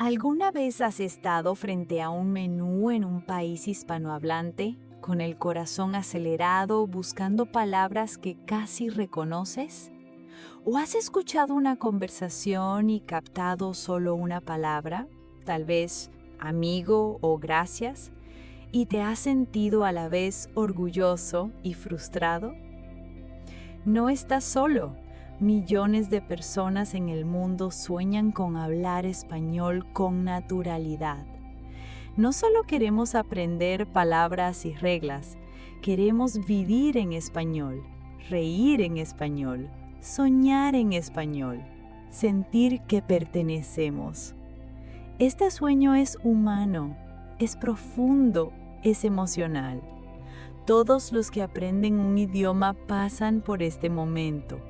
¿Alguna vez has estado frente a un menú en un país hispanohablante, con el corazón acelerado, buscando palabras que casi reconoces? ¿O has escuchado una conversación y captado solo una palabra, tal vez amigo o gracias, y te has sentido a la vez orgulloso y frustrado? No estás solo. Millones de personas en el mundo sueñan con hablar español con naturalidad. No solo queremos aprender palabras y reglas, queremos vivir en español, reír en español, soñar en español, sentir que pertenecemos. Este sueño es humano, es profundo, es emocional. Todos los que aprenden un idioma pasan por este momento,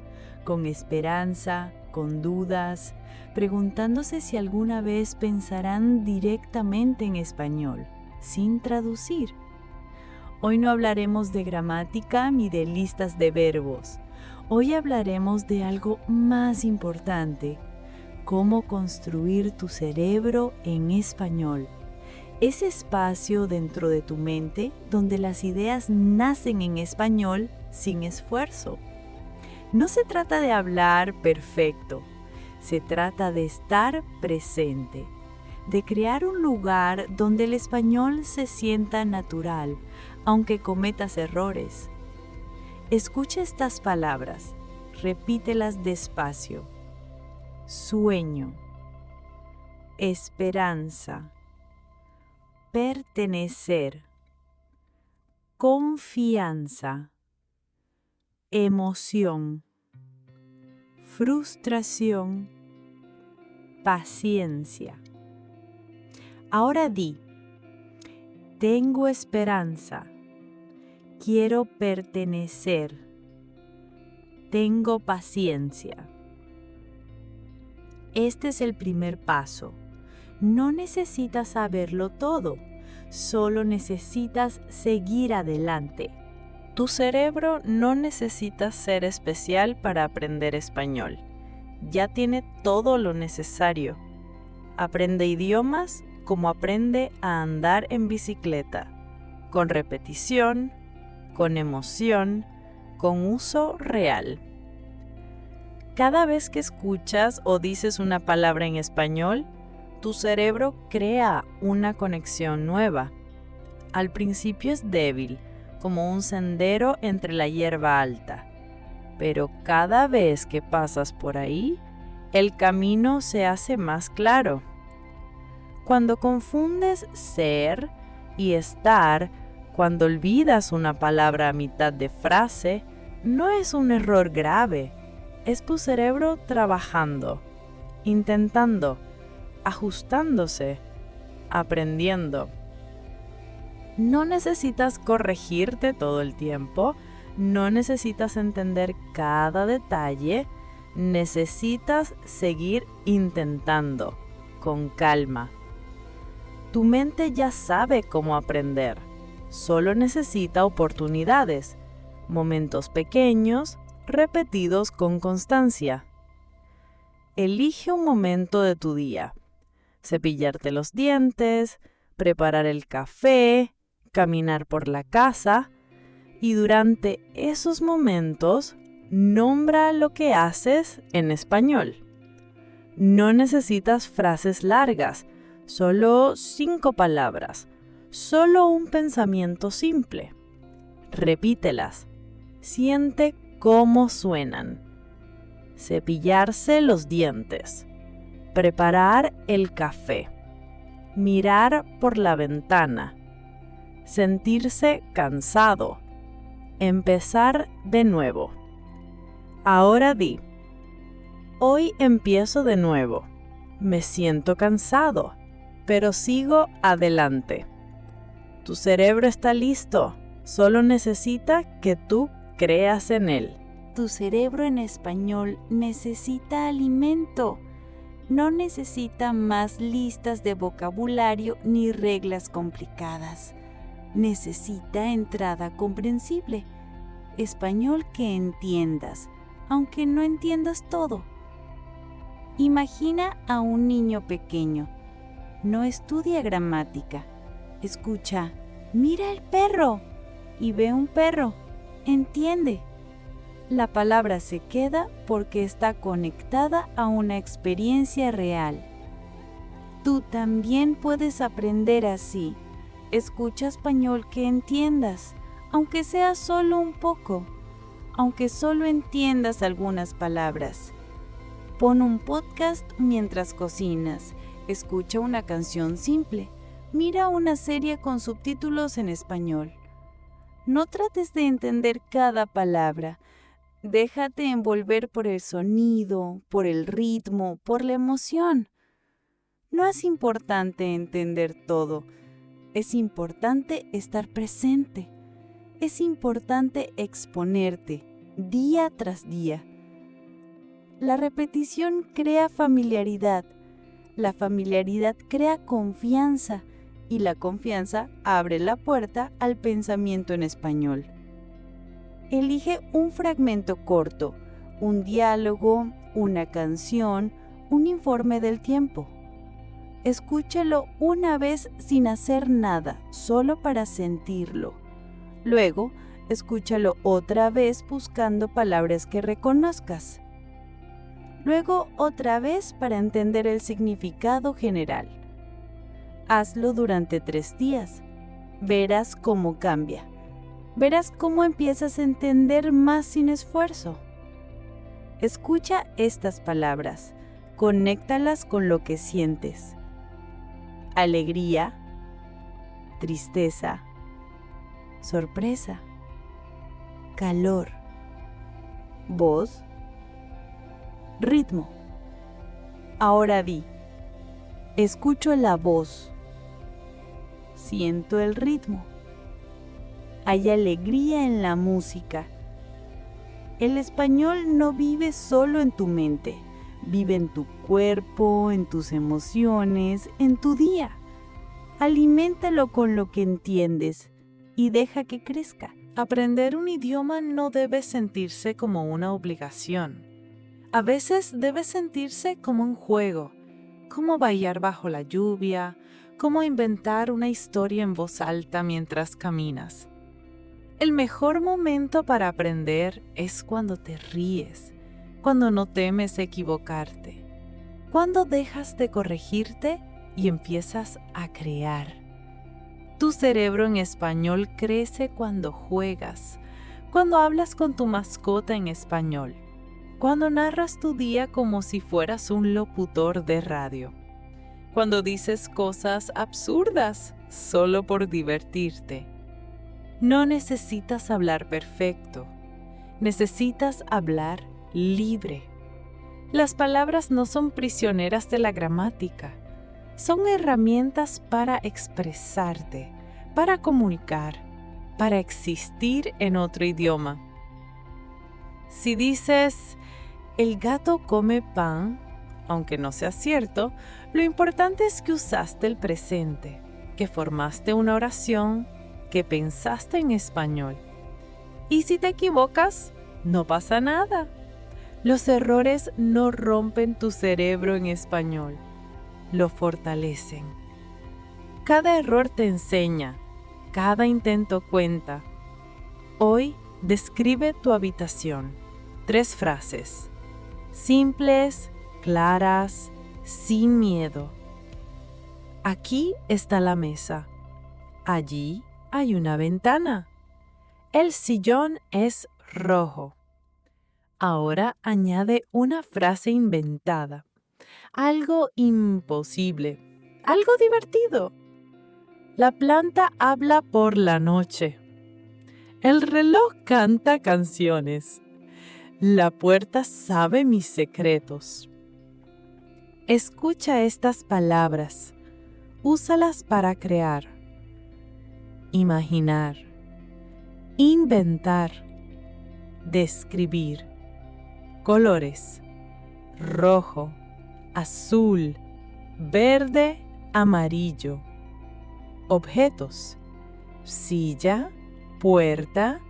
con esperanza, con dudas, preguntándose si alguna vez pensarán directamente en español, sin traducir. Hoy no hablaremos de gramática ni de listas de verbos. Hoy hablaremos de algo más importante: cómo construir tu cerebro en español. Ese espacio dentro de tu mente donde las ideas nacen en español sin esfuerzo. No se trata de hablar perfecto, se trata de estar presente, de crear un lugar donde el español se sienta natural, aunque cometas errores. Escucha estas palabras, repítelas despacio. Sueño, esperanza, pertenecer, confianza, emoción, frustración, paciencia. Ahora di: tengo esperanza, quiero pertenecer, tengo paciencia. Este es el primer paso. No necesitas saberlo todo, solo necesitas seguir adelante. Tu cerebro no necesita ser especial para aprender español. Ya tiene todo lo necesario. Aprende idiomas como aprende a andar en bicicleta, con repetición, con emoción, con uso real. Cada vez que escuchas o dices una palabra en español, tu cerebro crea una conexión nueva. Al principio es débil, como un sendero entre la hierba alta, pero cada vez que pasas por ahí, el camino se hace más claro. Cuando confundes ser y estar, cuando olvidas una palabra a mitad de frase, no es un error grave, es tu cerebro trabajando, intentando, ajustándose, aprendiendo. No necesitas corregirte todo el tiempo, no necesitas entender cada detalle, necesitas seguir intentando, con calma. Tu mente ya sabe cómo aprender, solo necesita oportunidades, momentos pequeños, repetidos con constancia. Elige un momento de tu día: cepillarte los dientes, preparar el café, caminar por la casa, y durante esos momentos nombra lo que haces en español. No necesitas frases largas, solo 5 palabras, solo un pensamiento simple. Repítelas, siente cómo suenan. Cepillarse los dientes, preparar el café, mirar por la ventana, sentirse cansado, empezar de nuevo. Ahora di: hoy empiezo de nuevo, me siento cansado, pero sigo adelante. Tu cerebro está listo, solo necesita que tú creas en él. Tu cerebro en español necesita alimento. No necesita más listas de vocabulario ni reglas complicadas. Necesita entrada comprensible, español que entiendas, aunque no entiendas todo. Imagina a un niño pequeño. No estudia gramática. Escucha, mira el perro y ve un perro. Entiende. La palabra se queda porque está conectada a una experiencia real. Tú también puedes aprender así. Escucha español que entiendas, aunque sea solo un poco, aunque solo entiendas algunas palabras. Pon un podcast mientras cocinas, escucha una canción simple, mira una serie con subtítulos en español. No trates de entender cada palabra. Déjate envolver por el sonido, por el ritmo, por la emoción. No es importante entender todo. Es importante estar presente. Es importante exponerte día tras día. La repetición crea familiaridad. La familiaridad crea confianza y la confianza abre la puerta al pensamiento en español. Elige un fragmento corto, un diálogo, una canción, un informe del tiempo. Escúchalo una vez sin hacer nada, solo para sentirlo. Luego, escúchalo otra vez buscando palabras que reconozcas. Luego, otra vez para entender el significado general. Hazlo durante 3 días. Verás cómo cambia. Verás cómo empiezas a entender más sin esfuerzo. Escucha estas palabras. Conéctalas con lo que sientes. Alegría, tristeza, sorpresa, calor, voz, ritmo. Ahora di, escucho la voz, siento el ritmo. Hay alegría en la música. El español no vive solo en tu mente. Vive en tu cuerpo, en tus emociones, en tu día. Aliméntalo con lo que entiendes y deja que crezca. Aprender un idioma no debe sentirse como una obligación. A veces debe sentirse como un juego, como bailar bajo la lluvia, como inventar una historia en voz alta mientras caminas. El mejor momento para aprender es cuando te ríes, cuando no temes equivocarte, cuando dejas de corregirte y empiezas a crear. Tu cerebro en español crece cuando juegas, cuando hablas con tu mascota en español, cuando narras tu día como si fueras un locutor de radio, cuando dices cosas absurdas solo por divertirte. No necesitas hablar perfecto, necesitas hablar libre. Las palabras no son prisioneras de la gramática, son herramientas para expresarte, para comunicar, para existir en otro idioma. Si dices, el gato come pan, aunque no sea cierto, lo importante es que usaste el presente, que formaste una oración, que pensaste en español. Y si te equivocas, no pasa nada. Los errores no rompen tu cerebro en español, lo fortalecen. Cada error te enseña, cada intento cuenta. Hoy describe tu habitación. 3 frases, simples, claras, sin miedo. Aquí está la mesa. Allí hay una ventana. El sillón es rojo. Ahora añade una frase inventada, algo imposible, algo divertido. La planta habla por la noche. El reloj canta canciones. La puerta sabe mis secretos. Escucha estas palabras. Úsalas para crear, imaginar, inventar, describir. Colores: rojo, azul, verde, amarillo. Objetos: silla, puerta,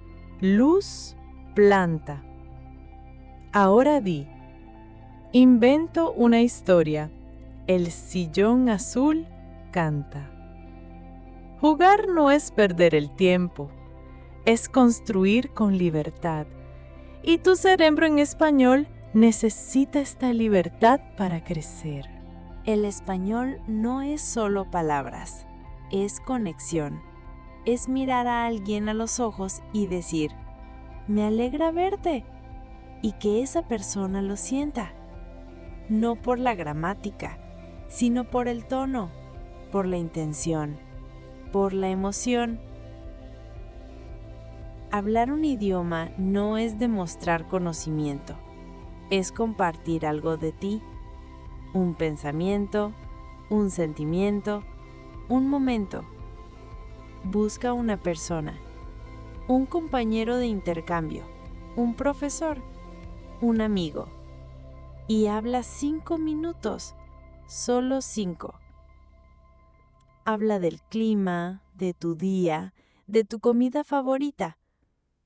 luz, planta. Ahora di, invento una historia. El sillón azul encanta. Jugar no es perder el tiempo, es construir con libertad. Y tu cerebro en español necesita esta libertad para crecer. El español no es solo palabras, es conexión. Es mirar a alguien a los ojos y decir, me alegra verte, y que esa persona lo sienta. No por la gramática, sino por el tono, por la intención, por la emoción. Hablar un idioma no es demostrar conocimiento, es compartir algo de ti, un pensamiento, un sentimiento, un momento. Busca una persona, un compañero de intercambio, un profesor, un amigo, y habla 5 minutos, solo 5. Habla del clima, de tu día, de tu comida favorita.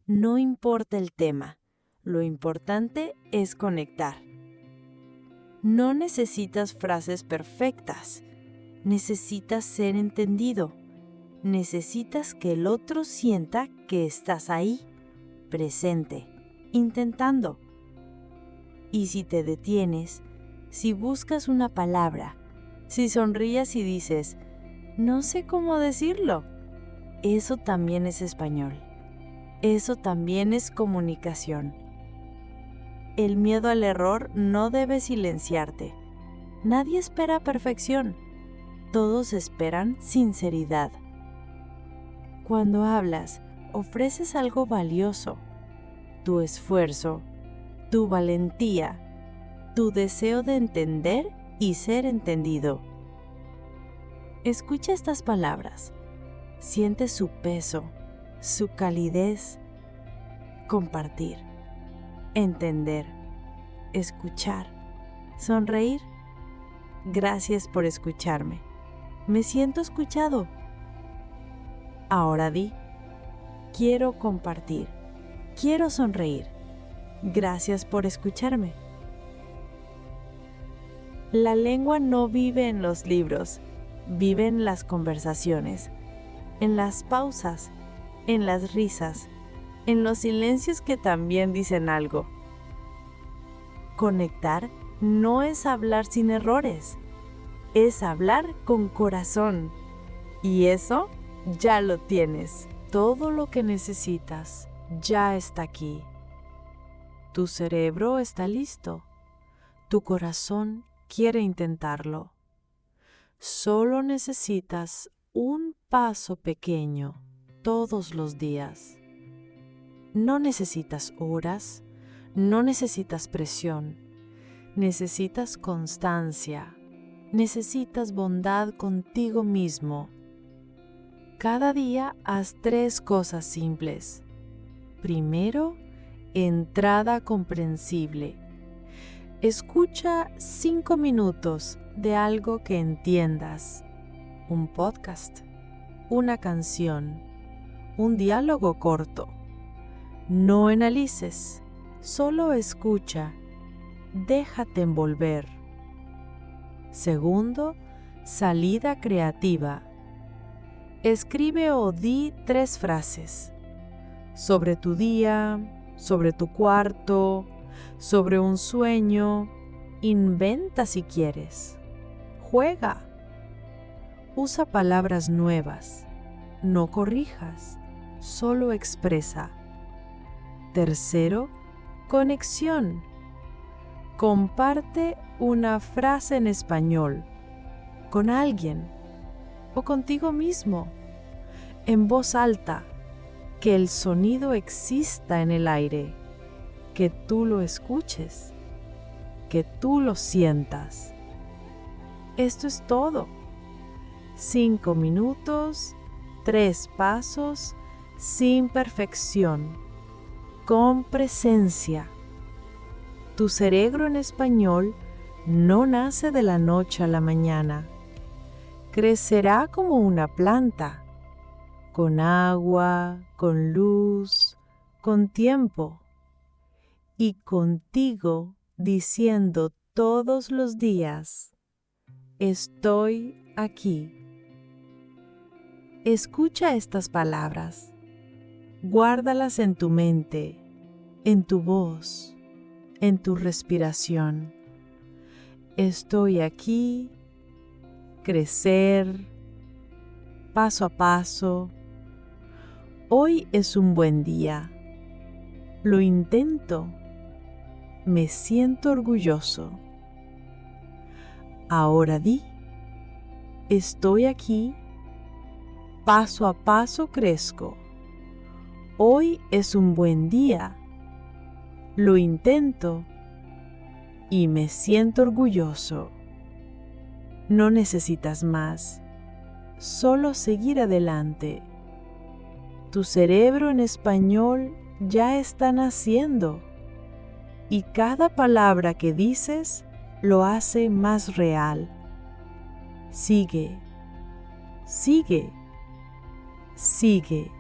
No importa el tema, lo importante es conectar. No necesitas frases perfectas, necesitas ser entendido, necesitas que el otro sienta que estás ahí, presente, intentando. Y si te detienes, si buscas una palabra, si sonríes y dices, no sé cómo decirlo, eso también es español. Eso también es comunicación. El miedo al error no debe silenciarte. Nadie espera perfección. Todos esperan sinceridad. Cuando hablas, ofreces algo valioso. Tu esfuerzo, tu valentía, tu deseo de entender y ser entendido. Escucha estas palabras. Siente su peso, su calidez. Compartir, entender, escuchar, sonreír. Gracias por escucharme. Me siento escuchado. Ahora di, quiero compartir, quiero sonreír. Gracias por escucharme. La lengua no vive en los libros, vive en las conversaciones, en las pausas, en las risas, en los silencios que también dicen algo. Conectar no es hablar sin errores, es hablar con corazón. Y eso ya lo tienes. Todo lo que necesitas ya está aquí. Tu cerebro está listo. Tu corazón quiere intentarlo. Solo necesitas un paso pequeño todos los días. No necesitas horas, no necesitas presión, necesitas constancia, necesitas bondad contigo mismo. Cada día haz 3 cosas simples. Primero, entrada comprensible. Escucha 5 minutos de algo que entiendas. Un podcast, una canción, un diálogo corto. No analices, solo escucha, déjate envolver. Segundo, salida creativa. Escribe o di 3 frases. Sobre tu día, sobre tu cuarto, sobre un sueño. Inventa si quieres. Juega. Usa palabras nuevas. No corrijas, solo expresa. Tercero, conexión. Comparte una frase en español con alguien o contigo mismo, en voz alta, que el sonido exista en el aire, que tú lo escuches, que tú lo sientas. Esto es todo. 5 minutos, 3 pasos, sin perfección. Con presencia. Tu cerebro en español no nace de la noche a la mañana. Crecerá como una planta, con agua, con luz, con tiempo. Y contigo diciendo todos los días, estoy aquí. Escucha estas palabras. Guárdalas en tu mente, en tu voz, en tu respiración. Estoy aquí, crecer, paso a paso. Hoy es un buen día. Lo intento. Me siento orgulloso. Ahora di, estoy aquí, paso a paso crezco. Hoy es un buen día. Lo intento y me siento orgulloso. No necesitas más, solo seguir adelante. Tu cerebro en español ya está naciendo y cada palabra que dices lo hace más real. Sigue, sigue, sigue.